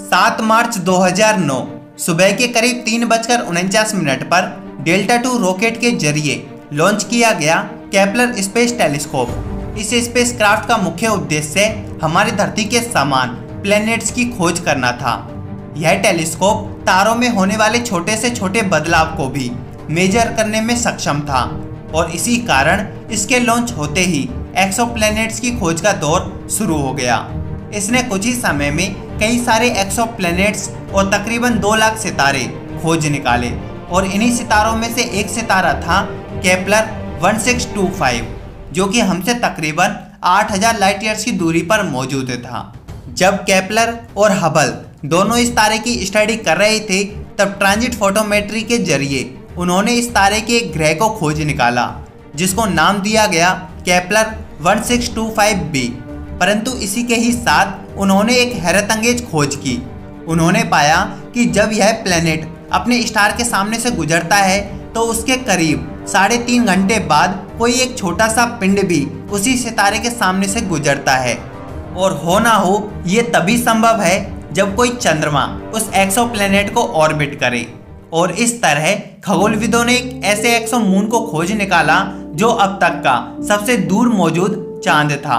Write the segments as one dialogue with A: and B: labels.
A: 7 मार्च 2009 सुबह के करीब 3:49 पर डेल्टा 2 रॉकेट के जरिए लॉन्च किया गया केपलर स्पेस टेलीस्कोप। इस स्पेसक्राफ्ट का मुख्य उद्देश्य हमारी धरती के समान प्लैनेट्स की खोज करना था। यह टेलीस्कोप तारों में होने वाले छोटे से छोटे बदलाव को भी मेजर करने में सक्षम था और इसी कारण इसके लॉन्च होते ही एक्सोप्लैनेट्स की खोज का दौर शुरू हो गया। इसने कुछ ही समय में कई सारे एक्सोप्लैनेट्स और तकरीबन 2 लाख सितारे खोज निकाले और इन्हीं सितारों में से एक सितारा था केपलर 1625, जो कि हमसे तकरीबन 8000 लाइट ईयर्स की दूरी पर मौजूद था। जब केपलर और हबल दोनों इस तारे की स्टडी कर रहे थे तब ट्रांजिट फोटोमेट्री के जरिए उन्होंने इस तारे के एक ग्रह को खोज निकाला जिसको नाम दिया गया केपलर 1625b। परंतु इसी के ही साथ उन्होंने एक हैरतअंगेज खोज की। उन्होंने पाया कि जब यह प्लैनेट अपने स्टार के सामने से गुजरता है तो उसके करीब 3.5 घंटे बाद कोई एक छोटा सा पिंड भी उसी सितारे के सामने से गुजरता है। और हो ना हो ये तभी संभव है जब कोई चंद्रमा उस एक्सोप्लैनेट को ऑर्बिट करे। और इस तरह खगोलविदों ने एक ऐसे एक्सोमून को खोज निकाला जो अब तक का सबसे दूर मौजूद चांद था।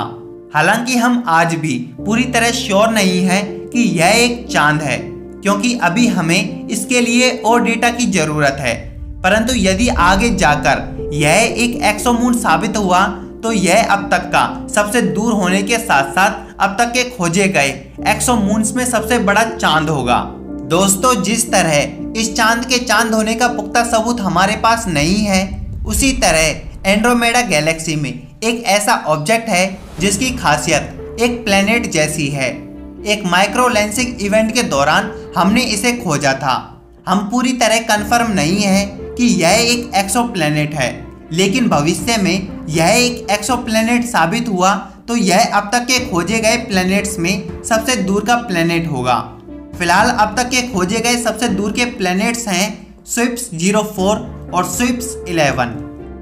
A: हालांकि हम आज भी पूरी तरह श्योर नहीं हैं कि यह एक चांद है, क्योंकि अभी हमें इसके लिए और डेटा की जरूरत है। परंतु यदि आगे जाकर यह एक एक्सोमून साबित हुआ तो यह अब तक का सबसे दूर होने के साथ साथ अब तक के खोजे गए एक्सोमून्स में सबसे बड़ा चांद होगा। दोस्तों, जिस तरह इस चांद के चांद होने का पुख्ता सबूत हमारे पास नहीं है, उसी तरह एंड्रोमेडा गैलेक्सी में एक ऐसा ऑब्जेक्ट है जिसकी खासियत एक प्लैनेट जैसी है। एक माइक्रो लेंसिंग इवेंट के दौरान हमने इसे खोजा था। हम पूरी तरह कंफर्म नहीं है कि यह एक एक्सोप्लैनेट है, लेकिन भविष्य में यह एक एक्सोप्लैनेट साबित हुआ तो यह अब तक के खोजे गए प्लैनेट्स में सबसे दूर का प्लैनेट होगा। फिलहाल अब तक के खोजे गए सबसे दूर के प्लैनेट्स हैं स्विफ्ट 04 और स्विफ्ट 11।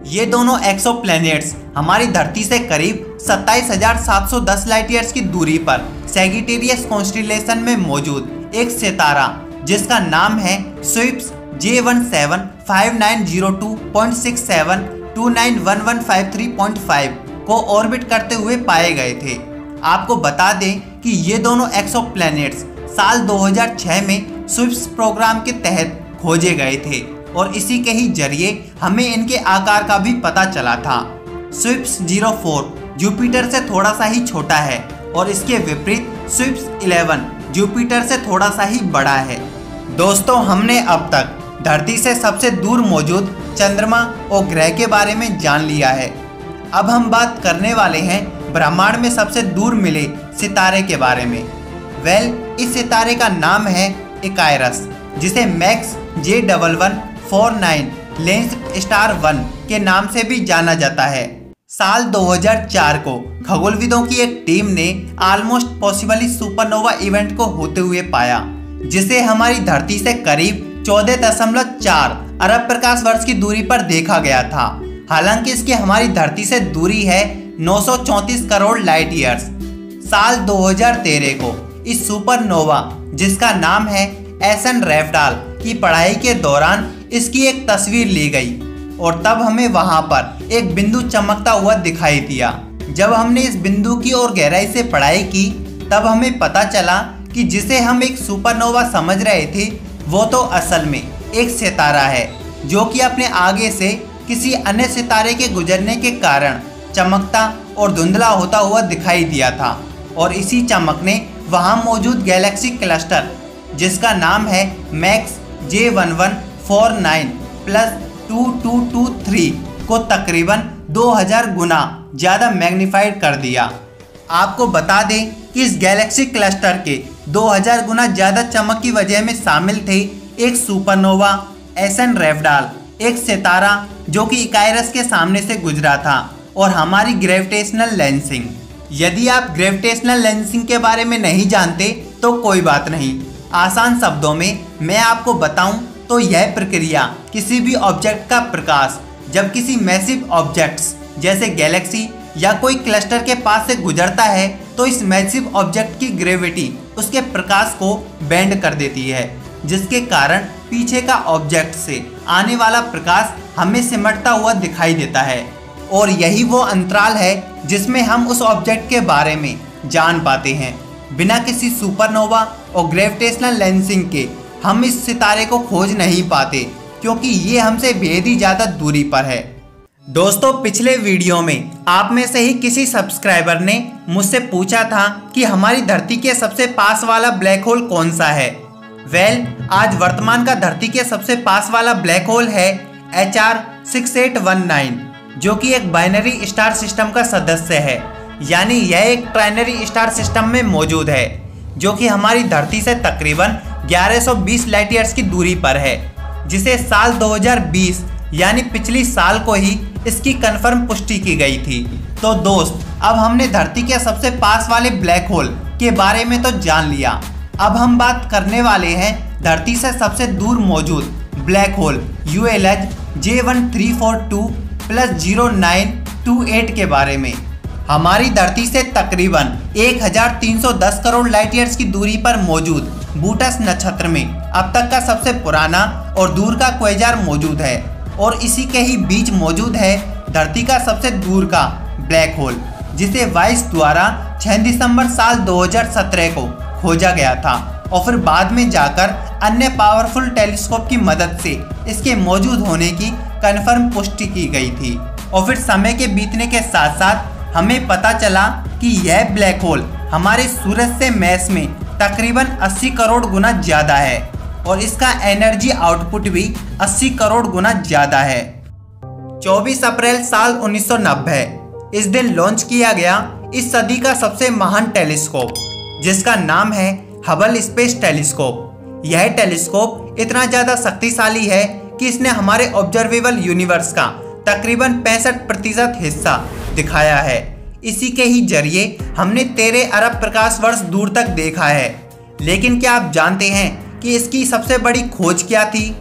A: ये दोनों एक्सोप्लैनेट्स हमारी धरती से करीब 27,710 लाइट ईयर्स की दूरी पर सैगिटेरियस कॉन्स्टेलेशन में मौजूद एक सितारा जिसका नाम है स्विफ्ट J17 5902.67291153.5 को ऑर्बिट करते हुए पाए गए थे। आपको बता दें कि ये दोनों एक्सोप्लैनेट्स साल 2006 में स्विफ्ट प्रोग्राम के तहत खोजे गए थे और इसी के ही जरिए हमें इनके आकार का भी पता चला था। स्विफ्ट 04 जुपिटर से थोड़ा सा ही छोटा है और इसके विपरीत स्विफ्ट 11 जुपिटर से थोड़ा सा ही बड़ा है। दोस्तों, हमने अब तक धरती से सबसे दूर मौजूद चंद्रमा और ग्रह के बारे में जान लिया है। अब हम बात करने वाले हैं ब्रह्मांड में सबसे दूर मिले सितारे के बारे में। इस सितारे का नाम है इकायरस, जिसे मैक्स J1149 लेंस स्टार 1 के नाम से भी जाना जाता है। साल 2004 को खगोलविदों की एक टीम ने ऑलमोस्ट पॉसिबली सुपरनोवा इवेंट को होते हुए पाया, जिसे हमारी धरती से करीब 14.4 अरब प्रकाश वर्ष की दूरी पर देखा गया था। हालांकि इसकी हमारी धरती से दूरी है 934 करोड़ लाइट ईयर्स। साल 2013 को इस सुपरनोवा, जिसका नाम है एसन रैफ्डाल, की पढ़ाई के दौरान इसकी एक तस्वीर ली गई और तब हमें वहां पर एक बिंदु चमकता हुआ दिखाई दिया। जब हमने इस बिंदु की और गहराई से पढ़ाई की तब हमें पता चला कि जिसे हम एक सुपरनोवा समझ रहे थे वो तो असल में एक सितारा है, जो कि अपने आगे से किसी अन्य सितारे के गुजरने के कारण चमकता और धुंधला होता हुआ दिखाई दिया था। और इसी चमक ने वहां मौजूद गैलेक्सी क्लस्टर, जिसका नाम है मैक्स J1149+2223 को तकरीबन 2000 गुना ज़्यादा मैग्नीफाइड कर दिया। आपको बता दें कि इस गैलेक्सी क्लस्टर के 2000 गुना ज़्यादा चमक की वजह में शामिल थे एक सुपरनोवा, एसन रैफ्डाल, एक सितारा जो कि इकायरस के सामने से गुजरा था, और हमारी ग्रेविटेशनल लेंसिंग। यदि आप ग्रेविटेशनल लेंसिंग के बारे में नहीं जानते तो कोई बात नहीं, आसान शब्दों में मैं आपको बताऊं तो यह प्रक्रिया किसी भी ऑब्जेक्ट का प्रकाश जब किसी मैसिव ऑब्जेक्ट्स जैसे गैलेक्सी या कोई क्लस्टर के पास से गुजरता है तो इस मैसिव ऑब्जेक्ट की ग्रेविटी उसके प्रकाश को बेंड कर देती है, जिसके कारण पीछे का ऑब्जेक्ट से आने वाला प्रकाश हमें सिमटता हुआ दिखाई देता है। और यही वो अंतराल है जिसमें हम उस ऑब्जेक्ट के बारे में जान पाते हैं। बिना किसी सुपरनोवा और ग्रेविटेशनल लेंसिंग के हम इस सितारे को खोज नहीं पाते, क्योंकि ये हमसे बेहद ही ज़्यादा दूरी पर है। दोस्तों, पिछले वीडियो में आप में से ही किसी सब्सक्राइबर ने मुझसे पूछा था कि हमारी धरती के सबसे पास वाला ब्लैक होल कौन सा है। आज वर्तमान का धरती के सबसे पास वाला ब्लैक होल है HR 6819, जो कि एक बाइनरी स्टार सिस्टम का सदस्य है। यानी यह एक ट्राइनरी स्टार सिस्टम में मौजूद है, जो कि हमारी धरती से तकरीबन 1120 लाइट ईयर्स की दूरी पर है, जिसे साल 2020 यानी पिछली साल को ही इसकी कंफर्म पुष्टि की गई थी। तो दोस्त, अब हमने धरती के सबसे पास वाले ब्लैक होल के बारे में तो जान लिया। अब हम बात करने वाले हैं धरती से सबसे दूर मौजूद ब्लैक होल ULH J1342+0928 के बारे में। हमारी धरती से तकरीबन 1310 करोड़ लाइट ईयर्स की दूरी पर मौजूद बूटस नक्षत्र में अब तक का सबसे पुराना और दूर का क्वेजार मौजूद है, और इसी के ही बीच मौजूद है धरती का सबसे दूर का ब्लैक होल, जिसे वाइस द्वारा 6 दिसंबर साल 2017 को खोजा गया था, और फिर बाद में जाकर अन्य पावरफुल टेलीस्कोप की मदद से इसके मौजूद होने की कन्फर्म पुष्टि की गई थी। और फिर समय के बीतने के साथ साथ हमें पता चला कि यह ब्लैक होल हमारे सूरज से मैस में तकरीबन 80 करोड़ गुना ज़्यादा है, और इसका एनर्जी आउटपुट भी 80 करोड़ गुना ज़्यादा है। 24 अप्रैल साल 1990 इस दिन लॉन्च किया गया इस सदी का सबसे महान टेलीस्कोप, जिसका नाम है हबल स्पेस टेलीस्कोप। यह टेलीस्कोप इतना ज़्यादा शक्तिशाली है कि इसने हमारे ऑब्जर्वेबल यूनिवर्स का तकरीबन 65% हिस्सा दिखाया है। इसी के ही जरिए हमने 13 अरब प्रकाश वर्ष दूर तक देखा है। लेकिन क्या आप जानते हैं कि इसकी सबसे बड़ी खोज क्या थी?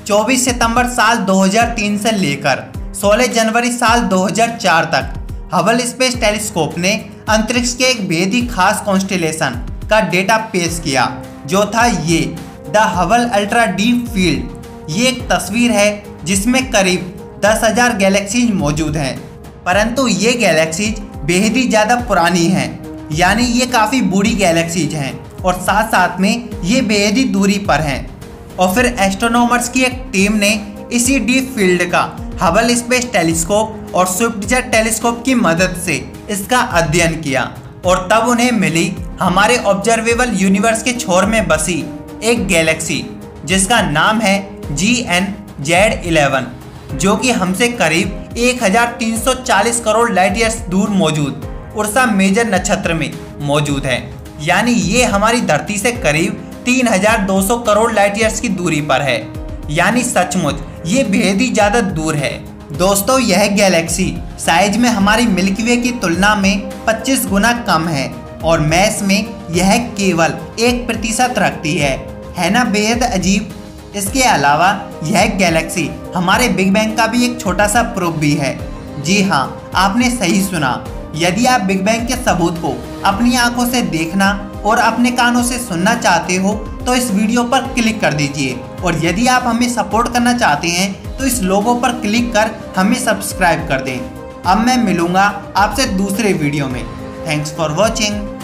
A: 24 सितंबर साल 2003 से लेकर 16 जनवरी साल 2004 तक हबल स्पेस टेलीस्कोप ने अंतरिक्ष के एक बेहद ही खास कॉन्स्टेलेशन का डेटा पेश किया, जो था ये the Hubble ultra deep field. ये एक तस्वीर है जिसमें करीब 10,000 गैलेक्सीज मौजूद हैं, परंतु ये गैलेक्सीज बेहद ही ज़्यादा पुरानी हैं, यानी ये काफ़ी बूढ़ी गैलेक्सीज हैं, और साथ साथ में ये बेहद ही दूरी पर हैं। और फिर एस्ट्रोनॉमर्स की एक टीम ने इसी डीप फील्ड का हबल स्पेस टेलीस्कोप और स्विफ्टजेट टेलीस्कोप की मदद से इसका अध्ययन किया, और तब उन्हें मिली हमारे ऑब्जर्वेबल यूनिवर्स के छोर में बसी एक गैलेक्सी, जिसका नाम है GN-Z11, जो कि हमसे करीब 1340 करोड़ लाइट ईयर्स दूर मौजूद उर्सा मेजर नक्षत्र में मौजूद है। यानी ये हमारी धरती से करीब 3200 करोड़ लाइट ईयर्स की दूरी पर है। यानी सचमुच ये बेहद ही ज़्यादा दूर है। दोस्तों, यह गैलेक्सी साइज में हमारी मिल्की वे की तुलना में 25 गुना कम है, और मैस में यह केवल 1% रखती है ना बेहद अजीब। इसके अलावा यह गैलेक्सी हमारे बिग बैंग का भी एक छोटा सा प्रूफ भी है। जी हाँ, आपने सही सुना। यदि आप बिग बैंग के सबूत को अपनी आंखों से देखना और अपने कानों से सुनना चाहते हो तो इस वीडियो पर क्लिक कर दीजिए, और यदि आप हमें सपोर्ट करना चाहते हैं तो इस लोगो पर क्लिक कर हमें सब्सक्राइब कर दें। अब मैं मिलूंगा आपसे दूसरे वीडियो में। Thanks for watching.